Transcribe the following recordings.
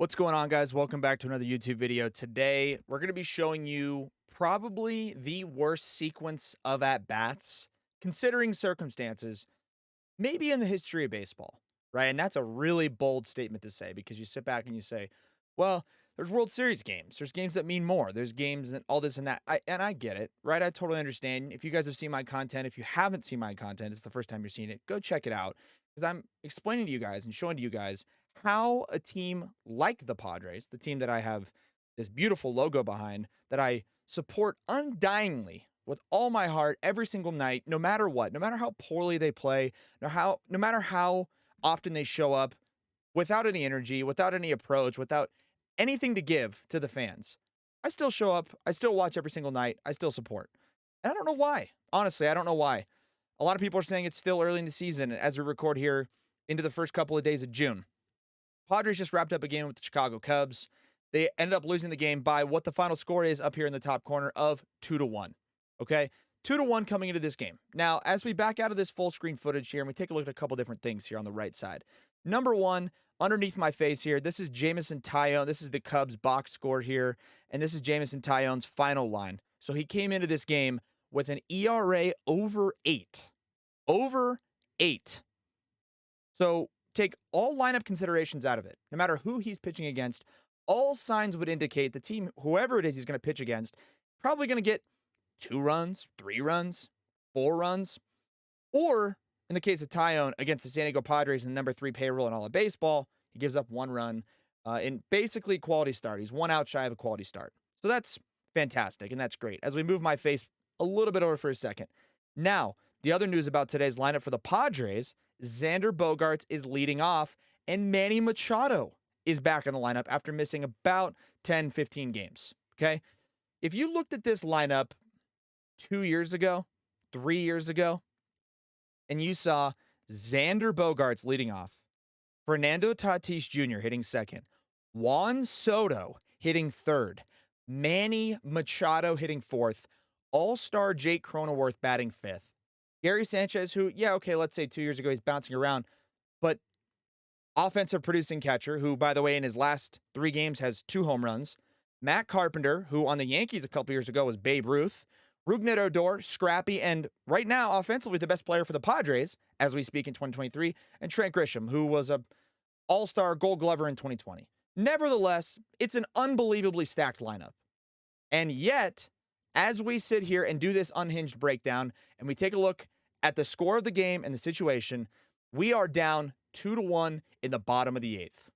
What's going on, guys? Welcome back to another YouTube video. Today, we're going to be showing you probably the worst sequence of at-bats, considering circumstances, maybe in the history of baseball, right? And that's a really bold statement to say because you sit back and you say, well, there's World Series games. There's games that mean more. There's games and all this and that. And I get it, right? I totally understand. If you guys have seen my content, if you haven't seen my content, it's the first time you're seeing it, go check it out because I'm explaining to you guys and showing to you guys how a team like the Padres, the team that I have this beautiful logo behind, that I support undyingly with all my heart every single night, no matter what, no matter how poorly they play, no matter how often they show up without any energy, without any approach, without anything to give to the fans. I still show up, I still watch every single night, I still support. And I don't know why. Honestly, I don't know why. A lot of people are saying it's still early in the season as we record here into the first couple of days of June. Padres just wrapped up a game with the Chicago Cubs. They ended up losing the game by what the final score is up here in the top corner of 2-1. Okay? 2-1 coming into this game. Now, as we back out of this full screen footage here and we take a look at a couple different things here on the right side. Number one, underneath my face here, this is Jameson Taillon. This is the Cubs box score here. And this is Jameson Taillon's final line. So he came into this game with an ERA over 8. Over 8. So take all lineup considerations out of it. No matter who he's pitching against, all signs would indicate the team, whoever it is he's going to pitch against, probably going to get 2 runs, 3 runs, 4 runs, or in the case of Taillon against the San Diego Padres in the number 3 payroll in all of baseball, he gives up 1 run in basically quality start. He's 1 out shy of a quality start. So that's fantastic, and that's great. As we move my face a little bit over for a second. Now, the other news about today's lineup for the Padres, Xander Bogaerts is leading off, and Manny Machado is back in the lineup after missing about 10, 15 games. Okay? If you looked at this lineup 2 years ago, 3 years ago, and you saw Xander Bogaerts leading off, Fernando Tatis Jr. hitting second, Juan Soto hitting third, Manny Machado hitting fourth, All-Star Jake Cronenworth batting fifth, Gary Sanchez, who, yeah, okay, let's say 2 years ago he's bouncing around, but offensive producing catcher, who, by the way, in his last 3 games has 2 home runs, Matt Carpenter, who on the Yankees a couple years ago was Babe Ruth, Rougned Odor, scrappy, and right now, offensively, the best player for the Padres, as we speak in 2023, and Trent Grisham, who was a all-star Gold Glover in 2020. Nevertheless, it's an unbelievably stacked lineup. And yet, as we sit here and do this unhinged breakdown, and we take a look at the score of the game and the situation, we are down 2-1 in the bottom of the 8th.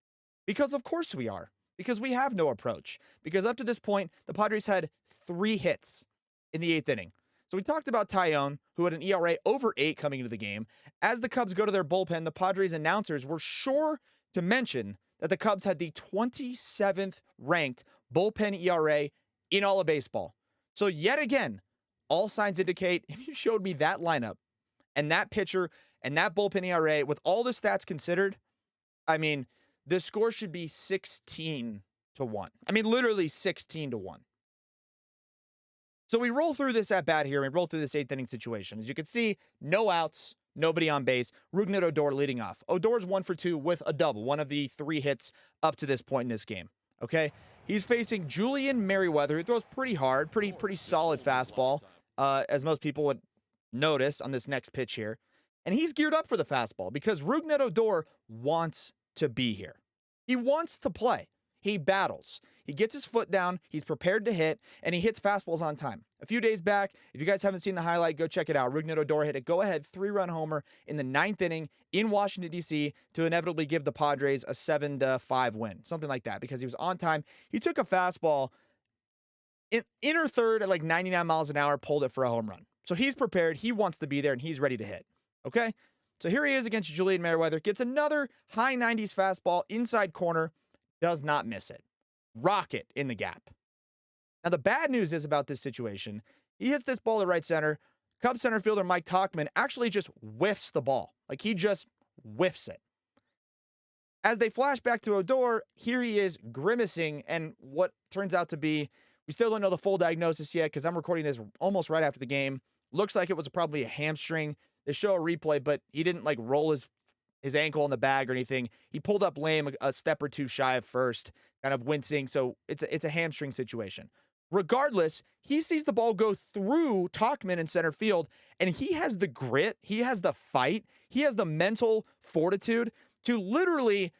Because of course we are. Because we have no approach. Because up to this point, the Padres had 3 hits in the 8th inning. So we talked about Taillon, who had an ERA over 8 coming into the game. As the Cubs go to their bullpen, the Padres announcers were sure to mention that the Cubs had the 27th ranked bullpen ERA in all of baseball. So yet again, all signs indicate if you showed me that lineup and that pitcher and that bullpen ERA with all the stats considered, I mean, the score should be 16-1. I mean, literally 16-1. So we roll through this at bat here. We roll through this 8th inning situation. As you can see, no outs, nobody on base. Rougned Odor leading off. Odor's 1 for 2 with a double, one of the 3 hits up to this point in this game. Okay, he's facing Julian Merryweather, who throws pretty hard, pretty solid fastball, as most people would notice on this next pitch here. And he's geared up for the fastball because Rougned Odor wants to be here. He wants to play. He battles. He gets his foot down, he's prepared to hit, and he hits fastballs on time. A few days back, if you guys haven't seen the highlight, go check it out. Rougned Odor hit a go-ahead 3-run homer in the 9th inning in Washington, D.C. to inevitably give the Padres a 7-5 win, something like that, because he was on time. He took a fastball in inner third at like 99 miles an hour, pulled it for a home run. So he's prepared, he wants to be there, and he's ready to hit. Okay? So here he is against Julian Merryweather, gets another high 90s fastball, inside corner, does not miss it. Rocket in the gap. Now, the bad news is about this situation, he hits this ball to right center. Cubs center fielder Mike Tauchman actually just whiffs the ball. Like, he just whiffs it. As they flash back to Odor, here he is grimacing, and what turns out to be, we still don't know the full diagnosis yet because I'm recording this almost right after the game. Looks like it was probably a hamstring. They show a replay, but he didn't, like, roll his his ankle in the bag or anything. He pulled up lame a step or two shy of first, kind of wincing. So it's a hamstring situation. Regardless, he sees the ball go through Tauchman in center field, and he has the grit, he has the fight, he has the mental fortitude to literally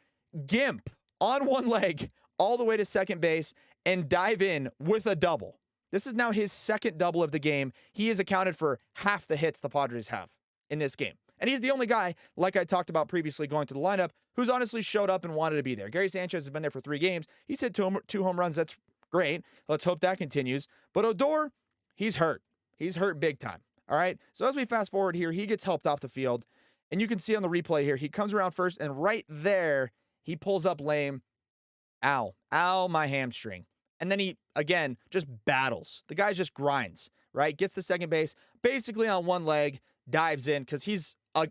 gimp on one leg all the way to second base and dive in with a double. This is now his second double of the game. He has accounted for half the hits the Padres have in this game. And he's the only guy, like I talked about previously going to the lineup, who's honestly showed up and wanted to be there. Gary Sanchez has been there for 3 games. He's hit two home runs. That's great. Let's hope that continues. But Odor, he's hurt. He's hurt big time. All right. So as we fast forward here, he gets helped off the field. And you can see on the replay here, he comes around first, and right there, he pulls up lame. Ow, my hamstring. And then he, again, just battles. The guy just grinds, right? Gets to second base, basically on one leg, dives in because he's a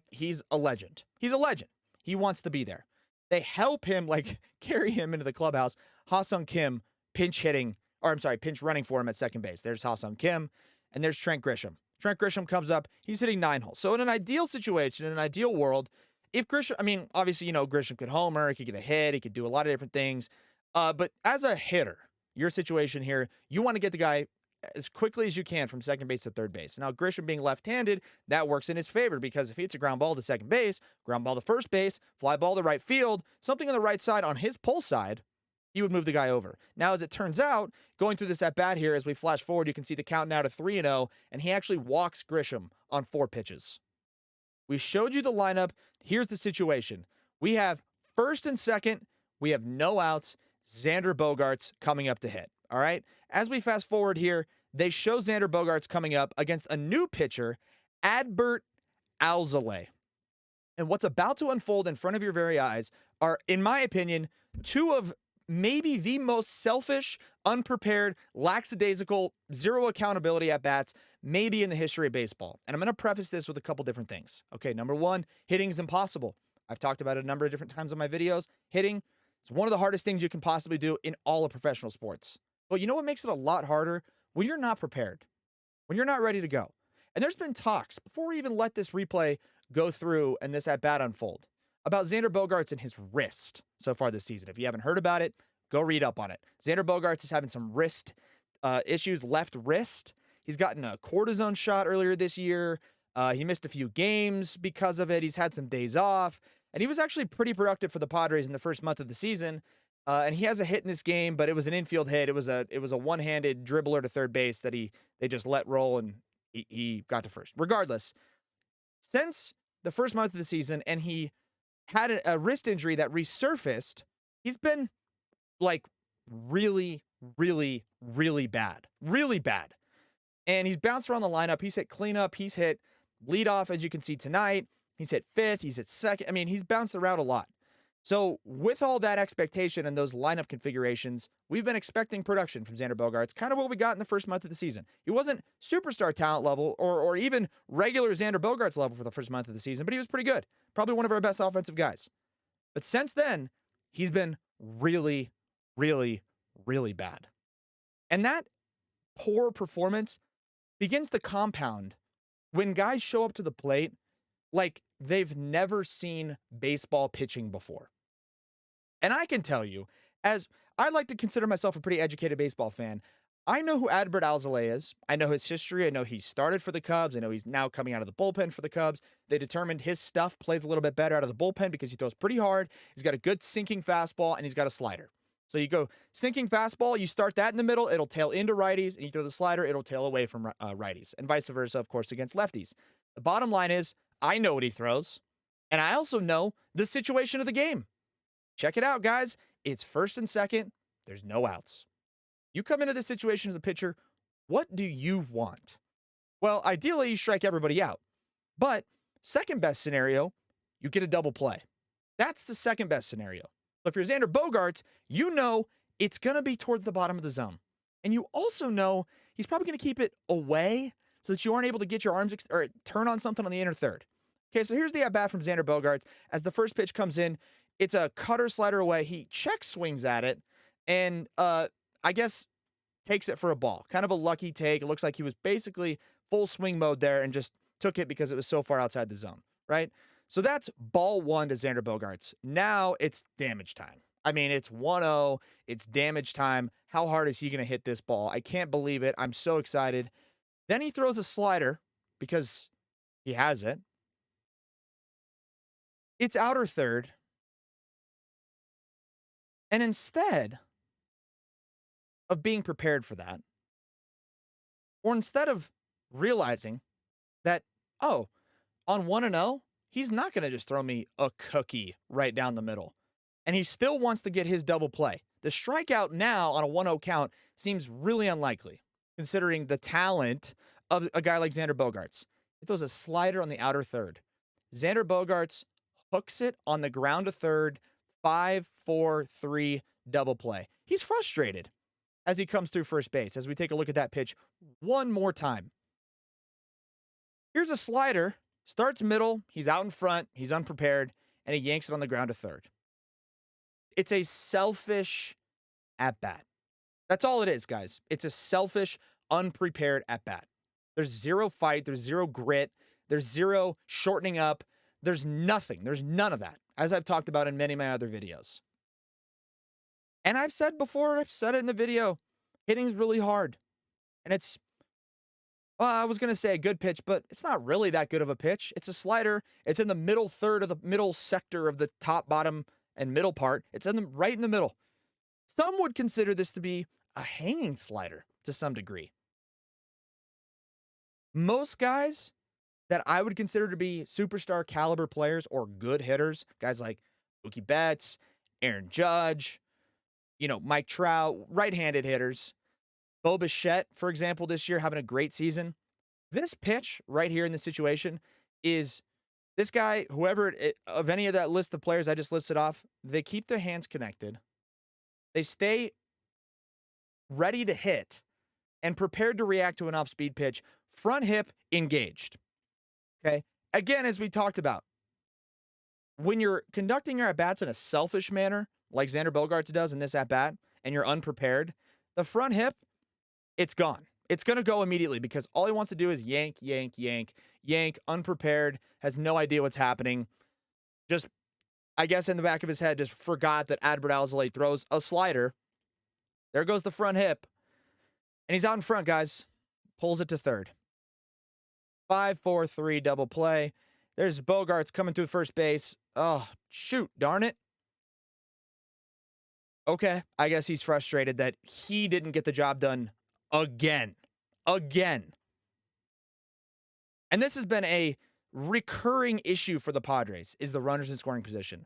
legend. He's a legend. He wants to be there. They help him, like, carry him into the clubhouse. Ha-Sung Kim pinch running for him at second base. There's Ha-Sung Kim, and there's Trent Grisham. Trent Grisham comes up. He's hitting 9 holes. So in an ideal situation, in an ideal world, if Grisham, obviously, Grisham could homer, he could get a hit, he could do a lot of different things. But as a hitter, your situation here, you want to get the guy as quickly as you can from second base to third base. Now, Grisham being left-handed, that works in his favor because if he hits a ground ball to second base, ground ball to first base, fly ball to right field, something on the right side on his pull side, he would move the guy over. Now, as it turns out, going through this at-bat here, as we flash forward, you can see the count now to 3-0, and he actually walks Grisham on 4 pitches. We showed you the lineup. Here's the situation. We have first and second. We have no outs. Xander Bogaerts coming up to hit. All right. As we fast forward here, they show Xander Bogaerts coming up against a new pitcher, Adbert Alzolay. And what's about to unfold in front of your very eyes are, in my opinion, 2 of maybe the most selfish, unprepared, lackadaisical, zero accountability at bats, maybe in the history of baseball. And I'm going to preface this with a couple different things. Okay, number 1, hitting is impossible. I've talked about it a number of different times on my videos. Hitting, it's one of the hardest things you can possibly do in all of professional sports. But you know what makes it a lot harder? When you're not prepared, when you're not ready to go. And there's been talks, before we even let this replay go through and this at-bat unfold, about Xander Bogaerts and his wrist so far this season. If you haven't heard about it, go read up on it. Xander Bogaerts is having some wrist issues, left wrist. He's gotten a cortisone shot earlier this year. He missed a few games because of it. He's had some days off. And he was actually pretty productive for the Padres in the first month of the season. And he has a hit in this game, but it was an infield hit. It was a one-handed dribbler to third base that they just let roll, and he got to first. Regardless, since the first month of the season, and he had a wrist injury that resurfaced, he's been like really, really, really bad. Really bad. And he's bounced around the lineup. He's hit cleanup. He's hit leadoff, as you can see tonight. He's hit 5th. He's hit 2nd. He's bounced around a lot. So with all that expectation and those lineup configurations, we've been expecting production from Xander Bogaerts, kind of what we got in the first month of the season. He wasn't superstar talent level or even regular Xander Bogaerts level for the first month of the season, but he was pretty good. Probably one of our best offensive guys. But since then, he's been really, really, really bad. And that poor performance begins to compound when guys show up to the plate like they've never seen baseball pitching before. And I can tell you, as I like to consider myself a pretty educated baseball fan, I know who Adbert Alzolay is. I know his history. I know he started for the Cubs. I know he's now coming out of the bullpen for the Cubs. They determined his stuff plays a little bit better out of the bullpen because he throws pretty hard. He's got a good sinking fastball, and he's got a slider. So you go sinking fastball, you start that in the middle, it'll tail into righties, and you throw the slider, it'll tail away from righties, and vice versa, of course, against lefties. The bottom line is, I know what he throws, and I also know the situation of the game. Check it out, guys. It's first and second. There's no outs. You come into this situation as a pitcher, what do you want? Well, ideally, you strike everybody out. But second best scenario, you get a double play. That's the second best scenario. So if you're Xander Bogaerts, you know it's going to be towards the bottom of the zone. And you also know he's probably going to keep it away so that you aren't able to get your arms or turn on something on the inner third. Okay, so here's the at-bat from Xander Bogaerts. As the first pitch comes in, it's a cutter slider away. He check swings at it and I guess takes it for a ball. Kind of a lucky take. It looks like he was basically full swing mode there and just took it because it was so far outside the zone, right? So that's ball one to Xander Bogaerts. Now it's damage time. I mean, it's 1-0. It's damage time. How hard is he going to hit this ball? I can't believe it. I'm so excited. Then he throws a slider because he has it. It's outer third. And instead of being prepared for that, or instead of realizing that, oh, on 1-0, he's not going to just throw me a cookie right down the middle. And he still wants to get his double play. The strikeout now on a 1-0 count seems really unlikely, considering the talent of a guy like Xander Bogaerts. He throws a slider on the outer third. Xander Bogaerts hooks it on the ground to third, 5-4-3 double play. He's frustrated as he comes through first base, as we take a look at that pitch one more time. Here's a slider, starts middle, he's out in front, he's unprepared, and he yanks it on the ground to third. It's a selfish at-bat. That's all it is, guys. It's a selfish, unprepared at-bat. There's zero fight, there's zero grit, there's zero shortening up, there's nothing. There's none of that, as I've talked about in many of my other videos. And I've said before, I've said it in the video, hitting's really hard. And it's, well, I was going to say a good pitch, but it's not really that good of a pitch. It's a slider. It's in the middle third of the middle sector of the top, bottom, and middle part. It's right in the middle. Some would consider this to be a hanging slider to some degree. Most guys that I would consider to be superstar caliber players or good hitters, guys like Mookie Betts, Aaron Judge, Mike Trout, right-handed hitters, Bo Bichette, for example, this year having a great season. This pitch right here in this situation is this guy, of any of that list of players I just listed off, they keep their hands connected. They stay ready to hit and prepared to react to an off-speed pitch, front hip engaged. Okay? Again, as we talked about, when you're conducting your at-bats in a selfish manner, like Xander Bogaerts does in this at-bat, and you're unprepared, the front hip, it's gone. It's going to go immediately because all he wants to do is yank, yank, yank, yank, unprepared, has no idea what's happening. Just, I guess in the back of his head, just forgot that Adbert Alzolay throws a slider. There goes the front hip. And he's out in front, guys. Pulls it to third. 5-4-3 double play. There's Bogaerts coming through first base. Oh, shoot, darn it. Okay, I guess he's frustrated that he didn't get the job done again. And this has been a recurring issue for the Padres, is the runners in scoring position.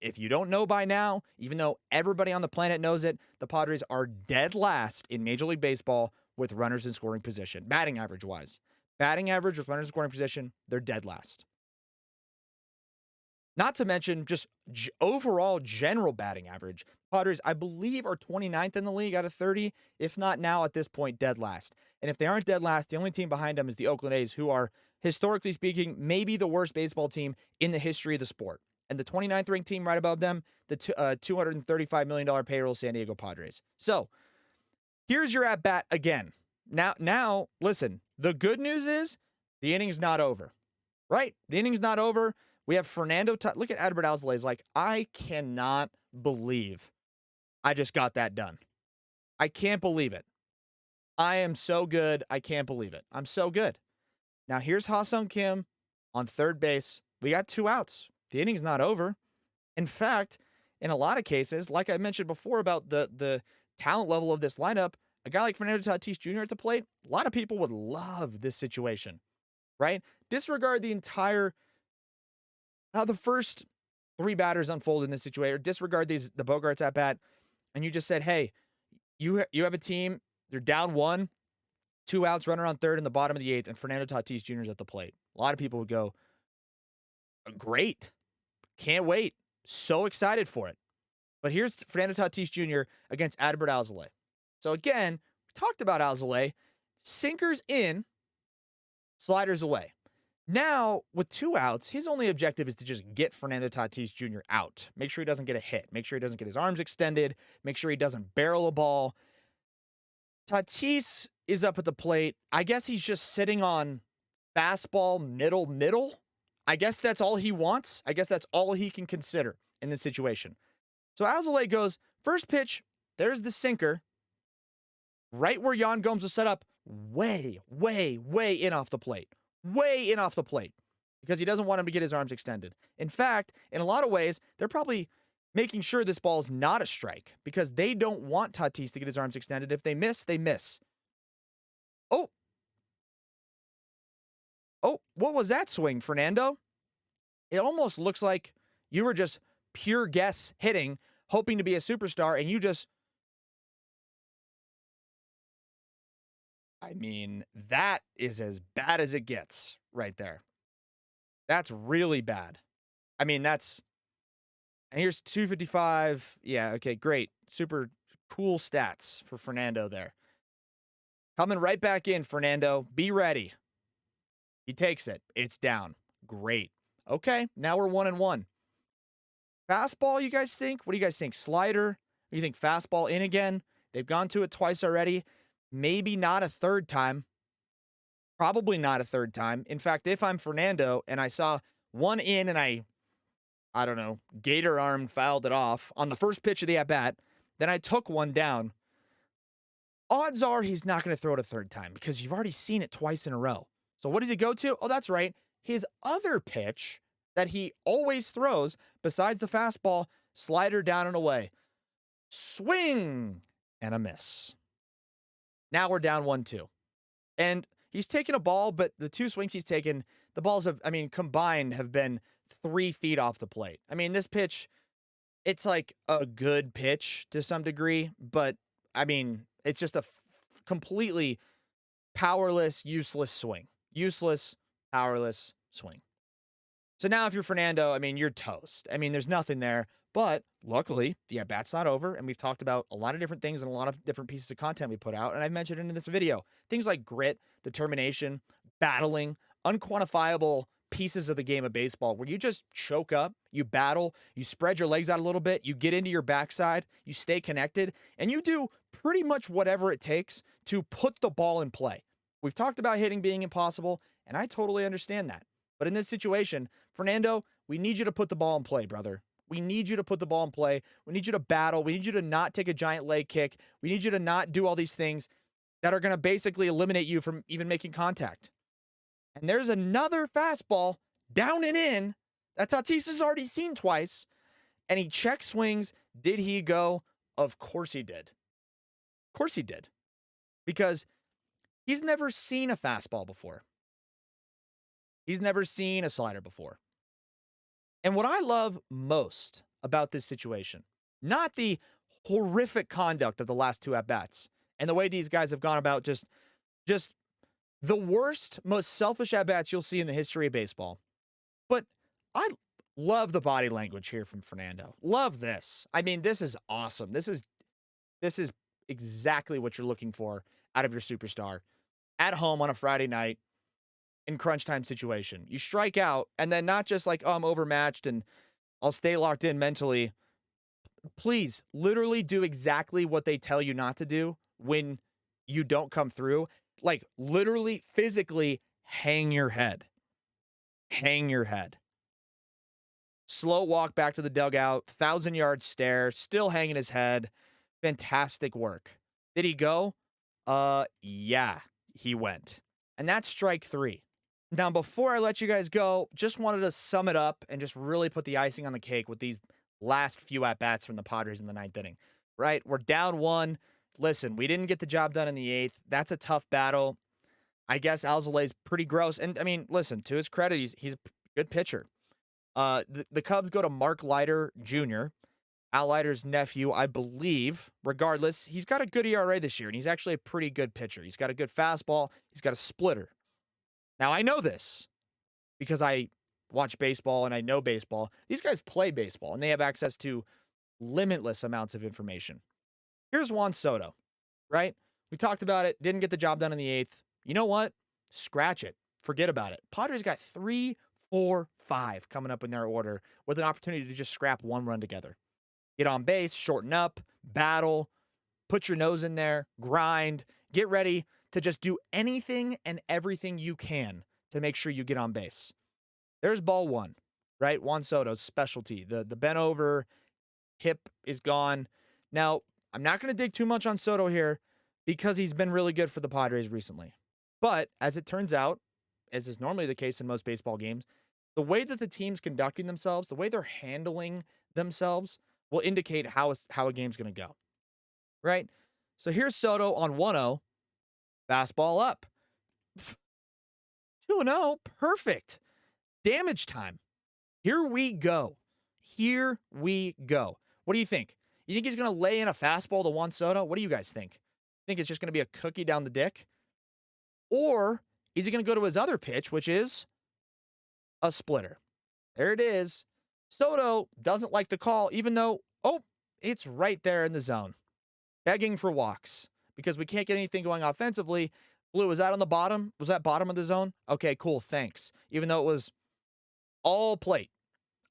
If you don't know by now, even though everybody on the planet knows it, the Padres are dead last in Major League Baseball with runners in scoring position, batting average-wise. Batting average with runners in scoring position, they're dead last. Not to mention just overall general batting average. Padres, I believe, are 29th in the league out of 30, if not now at this point, dead last. And if they aren't dead last, the only team behind them is the Oakland A's, who are, historically speaking, maybe the worst baseball team in the history of the sport. And the 29th ranked team right above them, the $235 million payroll San Diego Padres. So here's your at-bat again. Now, listen, the good news is the inning's not over, right? The inning's not over. We have Fernando. Look at Adbert Alzolay. Like, I cannot believe I just got that done. I can't believe it. I am so good. I can't believe it. I'm so good. Now, here's Ha-Sung Kim on third base. We got 2 outs. The inning's not over. In fact, in a lot of cases, like I mentioned before about the talent level of this lineup, a guy like Fernando Tatis Jr. at the plate, a lot of people would love this situation, right? Disregard the entire how the first 3 batters unfold in this situation, or disregard the Bogaerts at bat, and you just said, hey, you have a team, you're down 1, 2 outs, runner on third in the bottom of the 8th, and Fernando Tatis Jr. is at the plate. A lot of people would go, great, can't wait, so excited for it. But here's Fernando Tatis Jr. against Adbert Alzolay. So again, we talked about Alzolay, sinkers in, sliders away. Now, with 2 outs, his only objective is to just get Fernando Tatis Jr. out. Make sure he doesn't get a hit. Make sure he doesn't get his arms extended. Make sure he doesn't barrel a ball. Tatis is up at the plate. I guess he's just sitting on fastball middle. I guess that's all he wants. I guess that's all he can consider in this situation. So Alzolay goes, first pitch, there's the sinker, right where Yan Gomes was set up, way, way, way in off the plate. Way in off the plate. Because he doesn't want him to get his arms extended. In fact, in a lot of ways, they're probably making sure this ball is not a strike because they don't want Tatis to get his arms extended. If they miss, they miss. Oh. Oh, what was that swing, Fernando? It almost looks like you were just pure guess hitting, hoping to be a superstar, and you just... I mean, that is as bad as it gets right there. That's really bad. I mean, that's... And here's 255. Yeah, okay, great. Super cool stats for Fernando there. Coming right back in, Fernando. Be ready. He takes it. It's down. Great. Okay, now we're 1-1. Fastball, you guys think? What do you guys think? Slider? Do you think fastball in again? They've gone to it twice already. Maybe not a third time. Probably not a third time. In fact, if I'm Fernando and I saw one in and I don't know, gator arm fouled it off on the first pitch of the at-bat, then I took one down, odds are he's not going to throw it a third time because you've already seen it twice in a row. So what does he go to? Oh, that's right. His other pitch that he always throws, besides the fastball, slider down and away. Swing and a miss. Now we're down 1-2. And he's taken a ball, but the two swings he's taken, the balls have, I mean, combined have been 3 feet off the plate. I mean, this pitch, it's like a good pitch to some degree, but I mean, it's just a completely powerless, useless swing. Useless, powerless swing. So now if you're Fernando, I mean, you're toast. I mean, there's nothing there. But luckily, the at-bat's not over, and we've talked about a lot of different things and a lot of different pieces of content we put out, and I've mentioned in this video. Things like grit, determination, battling, unquantifiable pieces of the game of baseball where you just choke up, you battle, you spread your legs out a little bit, you get into your backside, you stay connected, and you do pretty much whatever it takes to put the ball in play. We've talked about hitting being impossible, and I totally understand that. But in this situation, Fernando, we need you to put the ball in play, brother. We need you to put the ball in play. We need you to battle. We need you to not take a giant leg kick. We need you to not do all these things that are going to basically eliminate you from even making contact. And there's another fastball down and in that Tatis has already seen twice. And he check swings. Did he go? Of course he did. Of course he did. Because he's never seen a fastball before. He's never seen a slider before. And what I love most about this situation, not the horrific conduct of the last two at-bats and the way these guys have gone about just the worst, most selfish at-bats you'll see in the history of baseball. But I love the body language here from Fernando. Love this. I mean, this is awesome. This is exactly what you're looking for out of your superstar at home on a Friday night. In crunch time situation. You strike out, and then not just like, oh, I'm overmatched and I'll stay locked in mentally. Please, literally do exactly what they tell you not to do when you don't come through. Like, literally, physically, hang your head. Hang your head. Slow walk back to the dugout, 1,000-yard stare, still hanging his head. Fantastic work. Did he go? Yeah, he went. And that's strike 3. Now, before I let you guys go, just wanted to sum it up and just really put the icing on the cake with these last few at-bats from the Padres in the 9th inning, right? We're down 1. Listen, we didn't get the job done in the 8th. That's a tough battle. I guess Alzolay's pretty gross. And, I mean, listen, to his credit, he's a good pitcher. The Cubs go to Mark Leiter Jr., Al Leiter's nephew, I believe. Regardless, he's got a good ERA this year, and he's actually a pretty good pitcher. He's got a good fastball. He's got a splitter. Now, I know this because I watch baseball and I know baseball. These guys play baseball, and they have access to limitless amounts of information. Here's Juan Soto, right? We talked about it. Didn't get the job done in the 8th. You know what? Scratch it. Forget about it. Padres got 3, 4, 5 coming up in their order with an opportunity to just scrap one run together. Get on base, shorten up, battle, put your nose in there, grind, get ready to just do anything and everything you can to make sure you get on base. There's ball one, right? Juan Soto's specialty. The bent over hip is gone. Now, I'm not going to dig too much on Soto here because he's been really good for the Padres recently. But as it turns out, as is normally the case in most baseball games, the way that the team's conducting themselves, the way they're handling themselves will indicate how a game's going to go, right? So here's Soto on 1-0, fastball up. 2-0, perfect. Damage time. Here we go. Here we go. What do you think? You think he's going to lay in a fastball to Juan Soto? What do you guys think? Think it's just going to be a cookie down the dick? Or is he going to go to his other pitch, which is a splitter? There it is. Soto doesn't like the call, even though, it's right there in the zone. Begging for walks because we can't get anything going offensively. Blue, was that on the bottom? Was that bottom of the zone? Okay, cool, thanks. Even though it was all plate,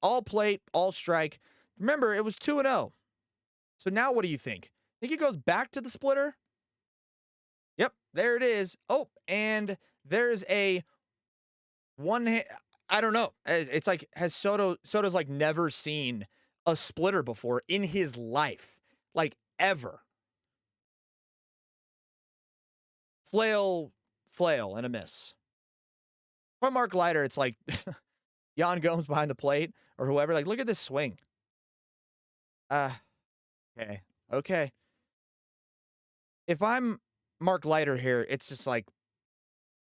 all strike. Remember, it was 2-0. So now what do you think? Think he goes back to the splitter? Yep, there it is. Oh, and there's a one. I don't know. It's like Soto's like never seen a splitter before in his life, like ever. Flail, and a miss. From Mark Leiter, it's like Yan Gomes behind the plate or whoever. Like, look at this swing. Okay. If I'm Mark Leiter here, it's just like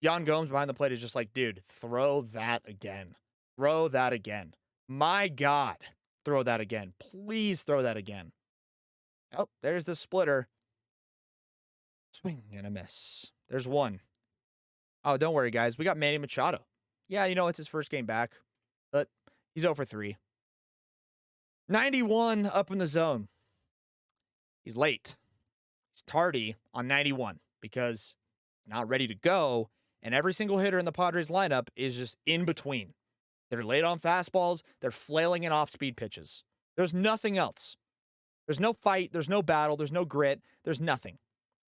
Yan Gomes behind the plate is just like, dude, throw that again. Throw that again. My God, throw that again. Please throw that again. Oh, there's the splitter. Swing and a miss. There's one. Oh, don't worry, guys. We got Manny Machado. Yeah, it's his first game back, but he's 0 for 3. 91 up in the zone. He's late. He's tardy on 91 because he's not ready to go. And every single hitter in the Padres lineup is just in between. They're late on fastballs. They're flailing in off-speed pitches. There's nothing else. There's no fight. There's no battle. There's no grit. There's nothing,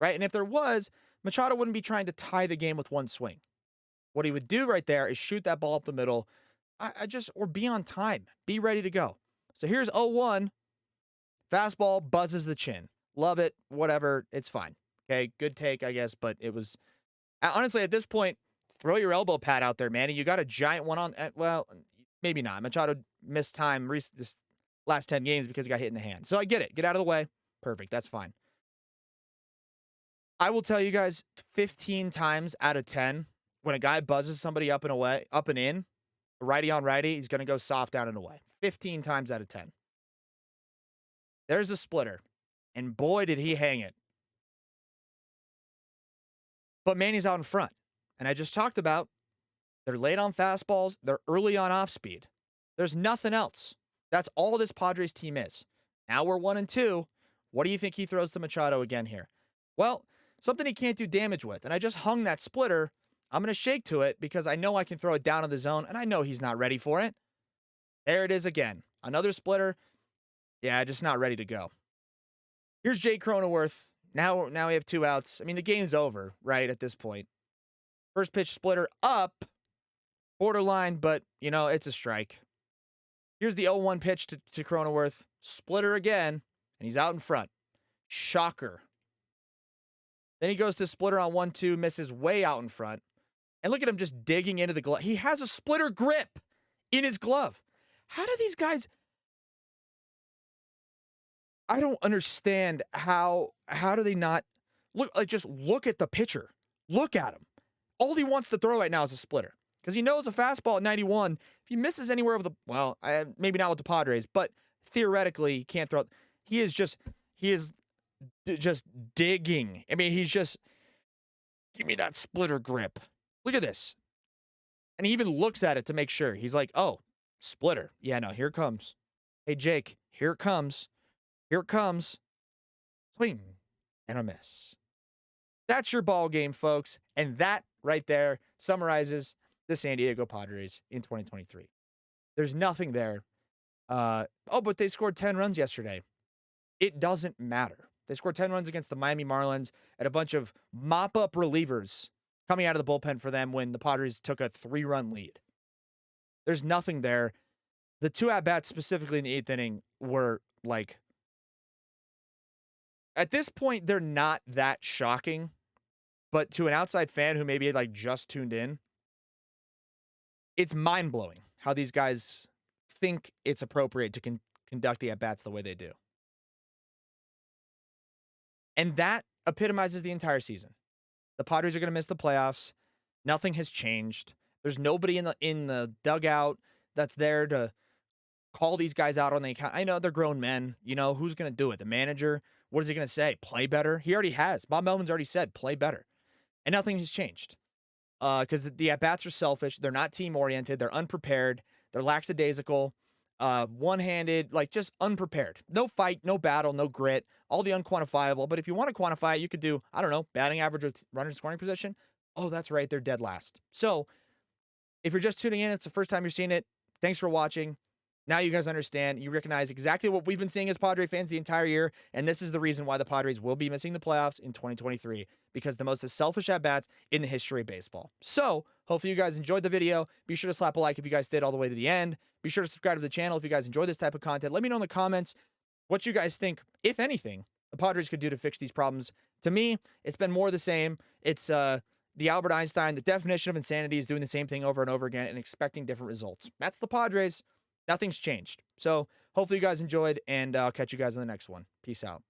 right? And if there was, Machado wouldn't be trying to tie the game with one swing. What he would do right there is shoot that ball up the middle. Or be on time. Be ready to go. So here's 0-1. Fastball buzzes the chin. Love it. Whatever. It's fine. Okay. Good take, I guess. But it was, honestly, at this point, throw your elbow pad out there, Manny. You got a giant one on. Well, maybe not. Machado missed time this last 10 games because he got hit in the hand. So I get it. Get out of the way. Perfect. That's fine. I will tell you guys 15 times out of 10, when a guy buzzes somebody up and in, righty on righty, he's going to go soft down and away. 15 times out of 10. There's a splitter. And boy, did he hang it. But Manny's out in front. And I just talked about they're late on fastballs. They're early on off speed. There's nothing else. That's all this Padres team is. Now we're 1-2. What do you think he throws to Machado again here? Well, something he can't do damage with. And I just hung that splitter. I'm going to shake to it because I know I can throw it down in the zone, and I know he's not ready for it. There it is again. Another splitter. Yeah, just not ready to go. Here's Jake Cronenworth. Now we have 2 outs. I mean, the game's over, right, at this point. First pitch splitter up. Borderline, but, it's a strike. Here's the 0-1 pitch to Cronenworth. Splitter again, and he's out in front. Shocker. Then he goes to splitter on 1-2, misses way out in front. And look at him just digging into the glove. He has a splitter grip in his glove. How do these guys... I don't understand how do they not just look at the pitcher. Look at him. All he wants to throw right now is a splitter because he knows a fastball at 91. If he misses anywhere over maybe not with the Padres, but theoretically he can't throw. He is just digging. I mean, he's just give me that splitter grip. Look at this. And he even looks at it to make sure. He's like, "Oh, splitter. Yeah, no, here it comes. Hey, Jake, here it comes. Here it comes. Swing and a miss." That's your ball game, folks. And that right there summarizes the San Diego Padres in 2023. There's nothing there. But they scored 10 runs yesterday. It doesn't matter. They scored 10 runs against the Miami Marlins and a bunch of mop-up relievers coming out of the bullpen for them when the Padres took a 3-run lead. There's nothing there. The 2 at-bats specifically in the 8th inning were, like, at this point, they're not that shocking, but to an outside fan who maybe had, like, just tuned in, it's mind-blowing how these guys think it's appropriate to conduct the at-bats the way they do. And that epitomizes the entire season. The Padres are gonna miss the playoffs. Nothing has changed. There's nobody in the dugout that's there to call these guys out on the account. I know they're grown men. You know, who's going to do it? The manager? What is he going to say? Play better? He already has. Bob Melvin's already said, play better. And nothing has changed. Because the at-bats are selfish. They're not team-oriented. They're unprepared. They're lackadaisical, one-handed, like just unprepared. No fight, no battle, no grit, all the unquantifiable. But if you want to quantify it, you could do, I don't know, batting average with runners scoring position. Oh, that's right. They're dead last. So if you're just tuning in, it's the first time you're seeing it. Thanks for watching. Now you guys understand. You recognize exactly what we've been seeing as Padre fans the entire year, and this is the reason why the Padres will be missing the playoffs in 2023, because the most selfish at-bats in the history of baseball. So, hopefully you guys enjoyed the video. Be sure to slap a like if you guys stayed all the way to the end. Be sure to subscribe to the channel if you guys enjoy this type of content. Let me know in the comments what you guys think, if anything, the Padres could do to fix these problems. To me, it's been more of the same. It's the Albert Einstein, the definition of insanity is doing the same thing over and over again and expecting different results. That's the Padres. Nothing's changed. So hopefully you guys enjoyed, and I'll catch you guys in the next one. Peace out.